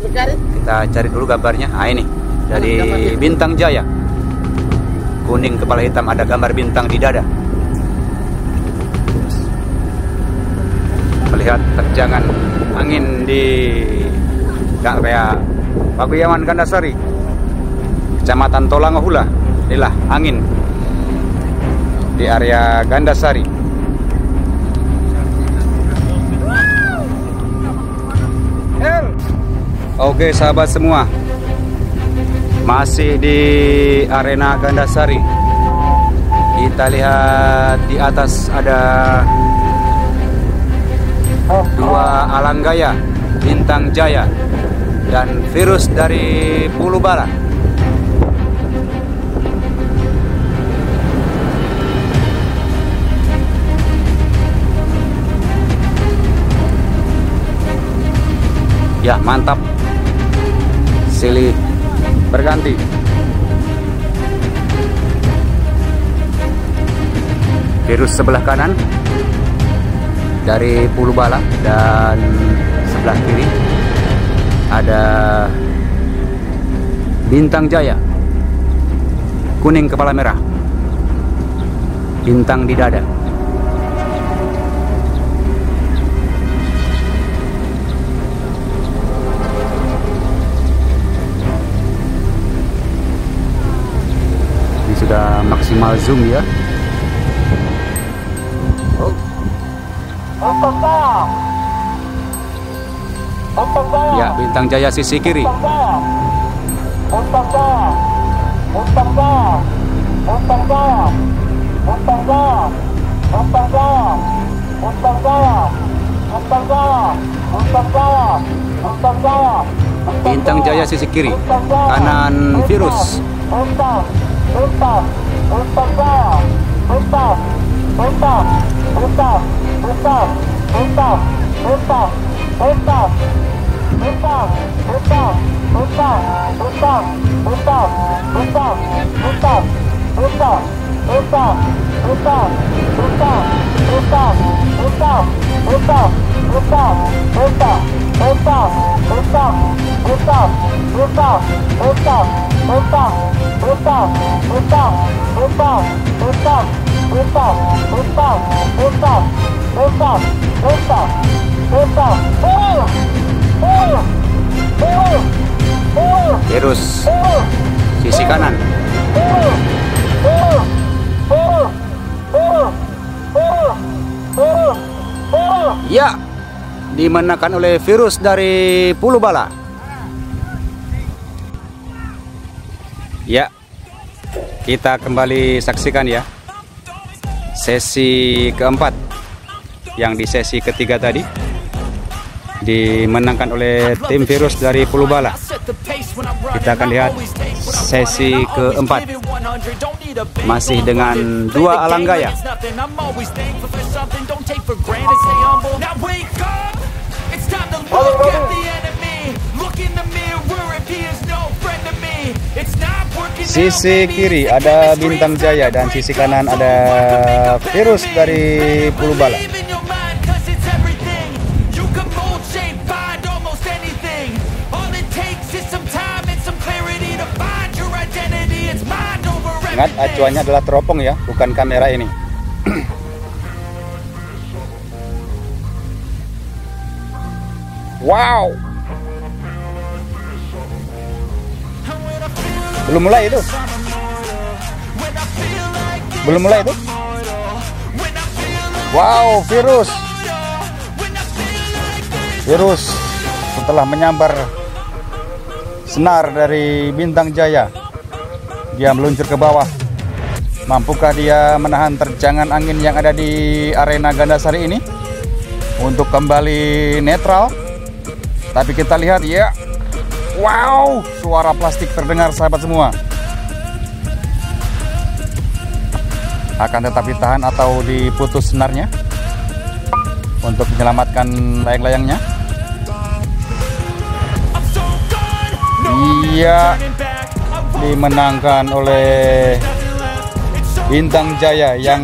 Kita cari dulu gambarnya. Ah, ini dari Bintang Jaya. Kuning kepala hitam, ada gambar bintang di dada. Melihat terjangan angin di area Pakuyaman Gandasari, Kecamatan Tolangohula. Inilah angin di area Gandasari. Oke sahabat semua, masih di arena Gandasari. Kita lihat di atas ada dua alanggaya, Bintang Jaya dan Virus dari Pulubala. Ya mantap, silih berganti. Virus sebelah kanan dari Pulubala dan sebelah kiri ada Bintang Jaya, kuning kepala merah, bintang di dada. Sudah maksimal zoom ya. Ya, Bintang Jaya sisi kiri. Bintang Jaya sisi kiri, kanan Virus. Virus sisi kanan. Ya, dimenangkan oleh Virus dari Pulubala. Ya, kita kembali saksikan ya sesi keempat, yang di sesi ketiga tadi dimenangkan oleh tim Virus dari Pulubala. Kita akan lihat sesi keempat, masih dengan dua alanggaya. Sisi kiri ada Bintang Jaya dan sisi kanan ada Virus dari Pulubala. Ingat, acuannya adalah teropong ya, bukan kamera ini. Wow, belum mulai itu. Belum mulai itu. Wow, Virus setelah menyambar senar dari Bintang Jaya, dia meluncur ke bawah. Mampukah dia menahan terjangan angin yang ada di arena Gandasari ini untuk kembali netral? Tapi kita lihat ya. Wow, suara plastik terdengar sahabat semua. Akan tetap ditahan atau diputus senarnya untuk menyelamatkan layang-layangnya. Iya, dimenangkan oleh Bintang Jaya yang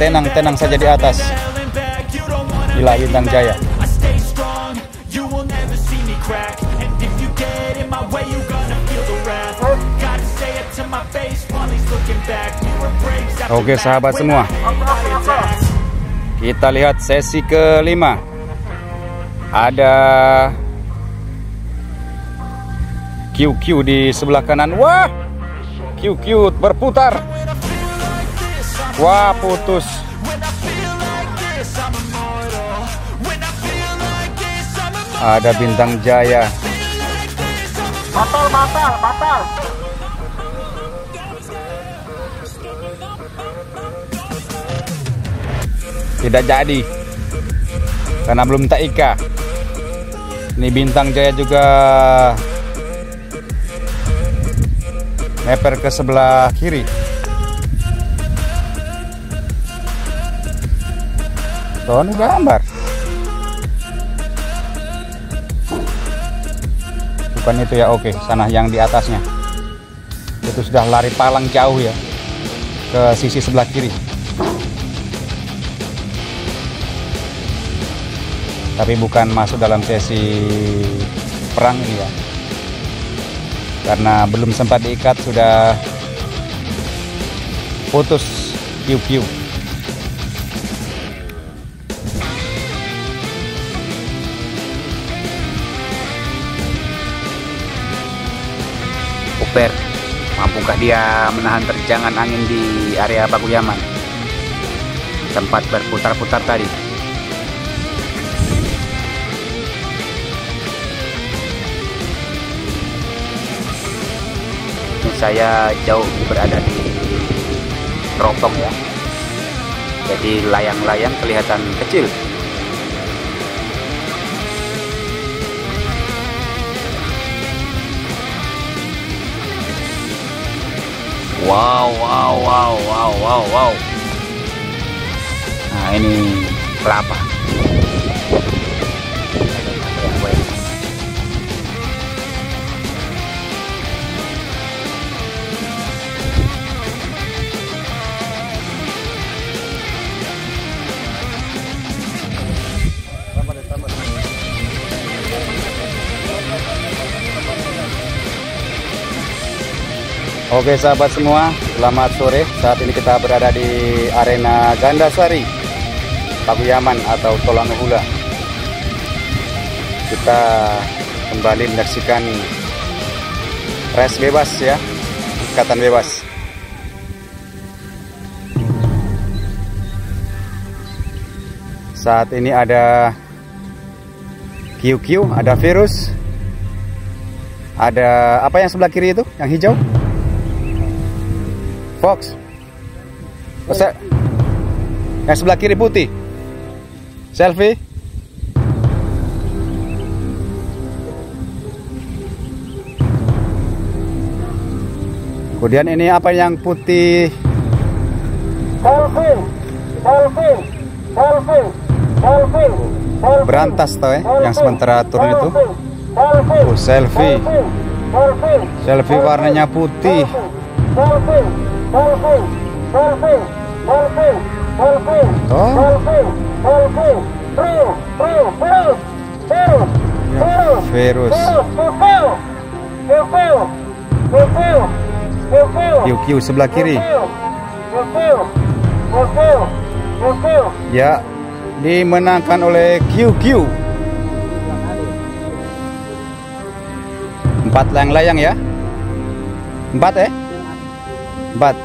tenang-tenang saja di atas. Gila Bintang Jaya. Oke sahabat semua, kita lihat sesi kelima. Ada QQ di sebelah kanan. Wah, QQ berputar. Wah, putus. Ada Bintang Jaya. Batal. Tidak jadi karena belum taika. Ini Bintang Jaya juga meper ke sebelah kiri. Tuh, ini gambar. Bukan itu ya, oke, sana yang di atasnya. Itu sudah lari palang jauh ya, ke sisi sebelah kiri. Tapi bukan masuk dalam sesi perang ini ya, karena belum sempat diikat sudah putus QQ. Uper, mampukah dia menahan terjangan angin di area Pakuyaman? Tempat berputar-putar tadi. Saya jauh berada di teropong ya, jadi layang-layang kelihatan kecil. Wow. Nah, ini kelapa. Oke sahabat semua, selamat sore. Saat ini kita berada di arena Gandasari Pakuyaman atau Tolangohula. Kita kembali menyaksikan race bebas ya, ikatan bebas. Saat ini ada QQ, ada Virus, ada apa yang sebelah kiri itu, yang hijau? Fox. Yang sebelah kiri putih. Selfie. Kemudian ini apa yang putih? Selfie. Berantas toh yang sementara turun itu. Oh, selfie. Selfie warnanya putih. Virus. QQ sebelah kiri. Ya, dimenangkan oleh QQ. 4 layang-layang ya. 4 ya. 4.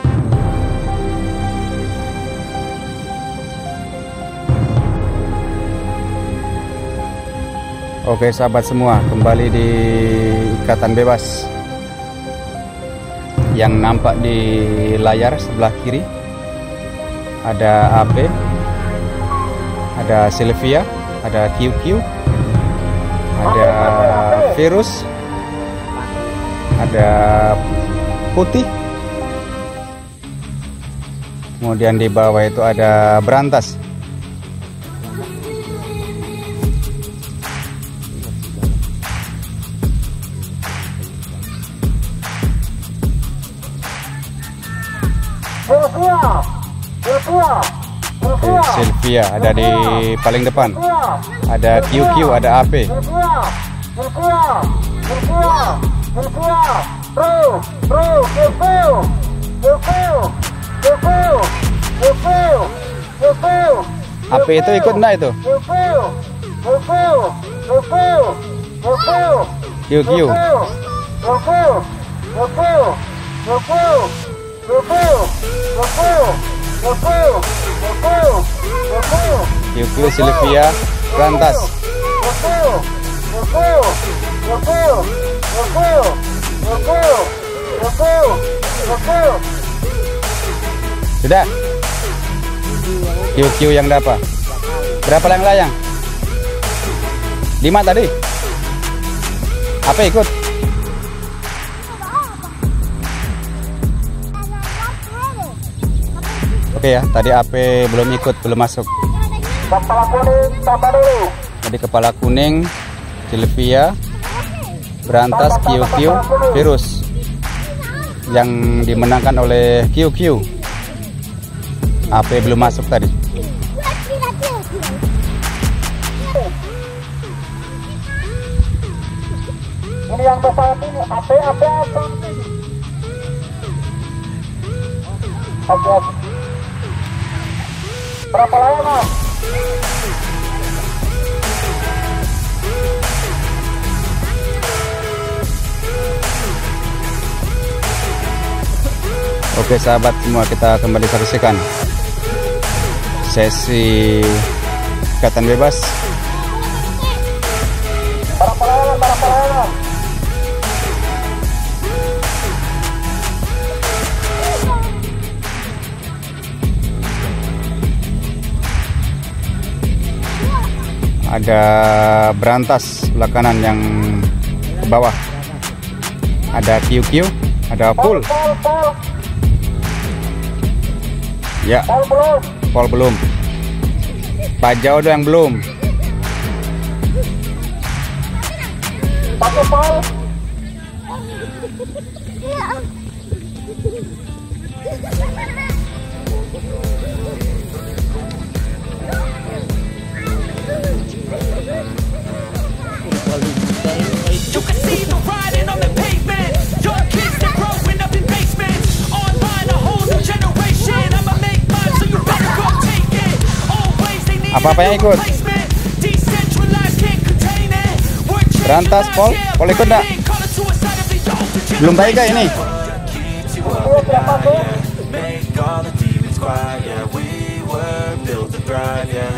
Oke sahabat semua, kembali di ikatan bebas. Yang nampak di layar sebelah kiri ada AP, ada Sylvia, ada QQ, ada Virus, ada putih. Kemudian di bawah itu ada Berantas. Sylvia ada di paling depan. Ada QQ, ada AP. AP itu ikut enggak itu? QQ. QQ Sylvia Berantas. Sudah. QQ yang dapat. Berapa layang-layang? 5 tadi. Apa ikut? Oke ya, tadi AP belum ikut, belum masuk. Kepala kuning, tambah dulu. Tadi kepala kuning, Sylvia Berantas, QQ Virus yang dimenangkan oleh QQ. AP belum masuk tadi. Ini yang besar ini, apa? Oke. Berapa lama? Oke sahabat semua, kita kembali saksikan sesi ikatan bebas. Berapa lama? Ada Berantas sebelah kanan yang ke bawah. Ada QQ, ada Full. Ya, Pol belum. Pajau yang belum. Pakai Pol. You can see the riding on the pavement. Your kids are growing up in basements. Online, a whole new generation. I'ma make mine, so you better go take it. Always they need Apa-apa yang ikut? replacement. Decentralized, can't contain it. We're changing Berantas, Pol. lives, yeah, Pol ikut enggak? call it suicide if they don't. Belum baik gak ini? Make all the demons quiet, yeah. We were built to thrive, yeah.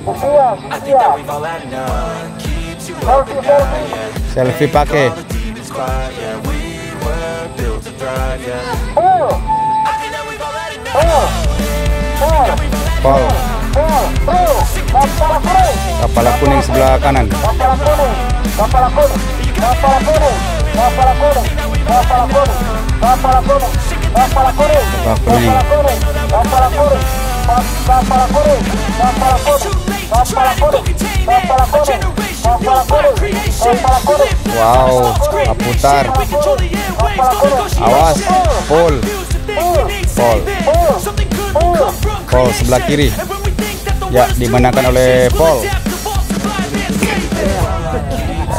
I think that we've all had enough. Keeps you up at night, yeah. Selfie pakai. All the demons quiet, yeah. We were built to thrive, yeah. I think that we've all had enough. Pol. Kepala kuning sebelah kanan. Kepala Wow, Aputar. Awas, Pol. Pol sebelah kiri. Ya, dimenangkan oleh Pol.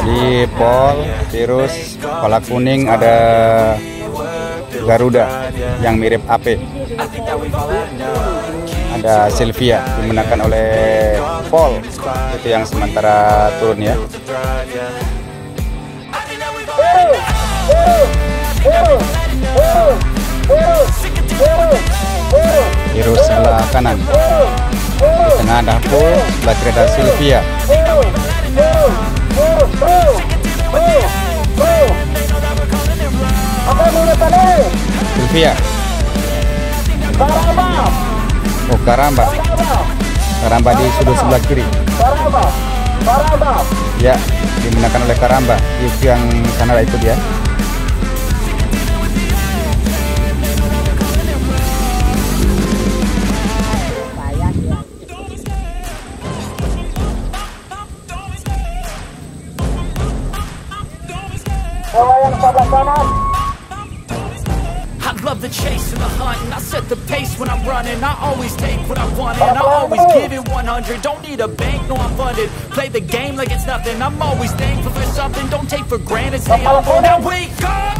Tadi Pol, Virus, kepala kuning, ada Garuda yang mirip AP. Ada Sylvia dimenangkan oleh Pol. Itu yang sementara turun ya. Virus sebelah kanan. Di tengah ada Pol, sebelah kiri ada Sylvia. Sylvia. Oh, Karamba. Karamba di sudut sebelah kiri. Ya, dimenangkan oleh Karamba. Itu yang Kanada itu dia. I love the chase and the hunt, and I set the pace when I'm running. I always take what I want, and I always give it 100. Don't need a bank, no I'm funded. Play the game like it's nothing. I'm always thankful for something. Don't take for granted. Stay humble. Now wake up.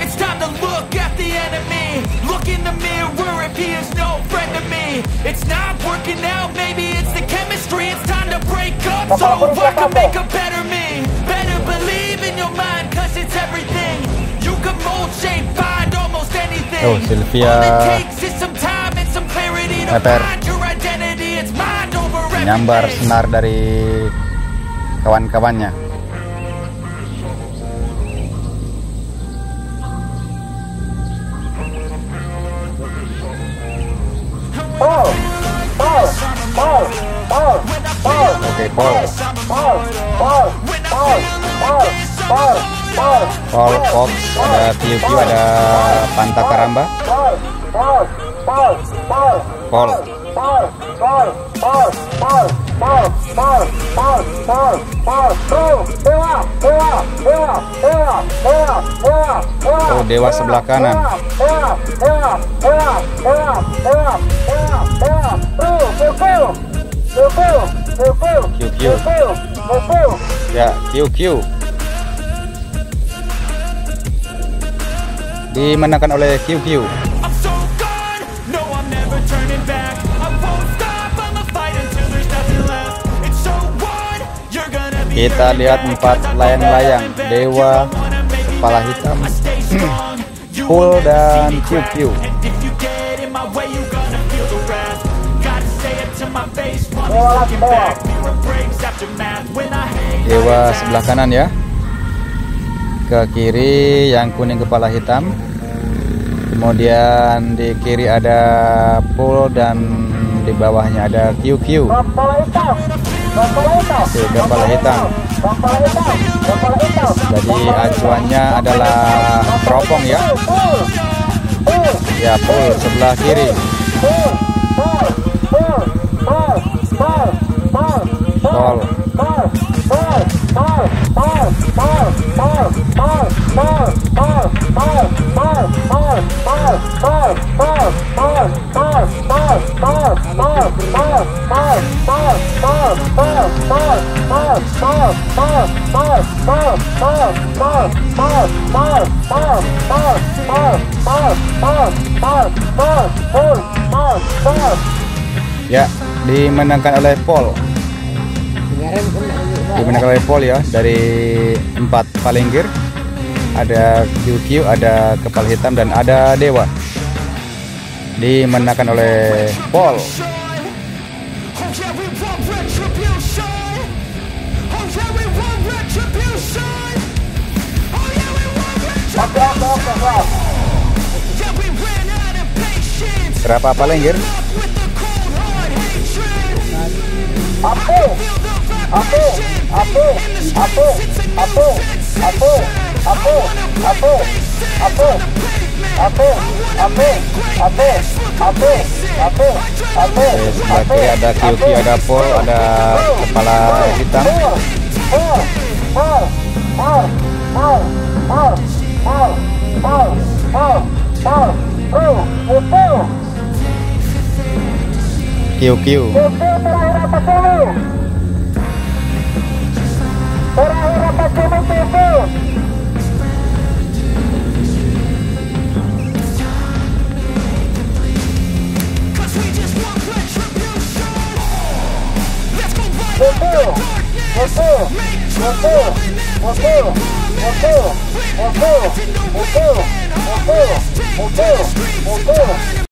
It's It's time to look at the enemy. Look in the mirror if he is no friend to me. It's not working out, maybe it's the chemistry. It's time to break up so I can make a better me. Better believe in your mind, cause it's everything. You can mold, shape, find almost anything. Oh, Sylvia All it takes is some time and some clarity to Meper. find your identity. It's mind over menyambar everything. senar dari kawan-kawannya. Oke, Paul Fox, ada Piu, ada Panta Karamba, Paul. Oh, Dewa sebelah kanan. QQ. Ya, QQ. Dimenangkan oleh QQ. I'm so gone, no I'm never turning back. I won't stop, I'ma fight until there's nothing left. It's so on, you're gonna be Kita lihat 4 layang-layang, Dewa, kepala hitam, Pool dan QQ. Dewa sebelah kanan ya. Ke kiri yang kuning kepala hitam. Kemudian di kiri ada Pool dan di bawahnya ada QQ. Oke, kepala hitam. Jadi acuannya adalah teropong ya. Ya, Pool sebelah kiri. Paul. Ya, dimenangkan oleh Paul. Dimenangkan oleh Paul ya, dari 4 palingir. Ada QQ, ada kepala hitam dan ada Dewa. Dimenangkan oleh Paul. Berapa palingir? Sebelah kiri ada QQ, ada Paul, ada kepala hitam. QQ.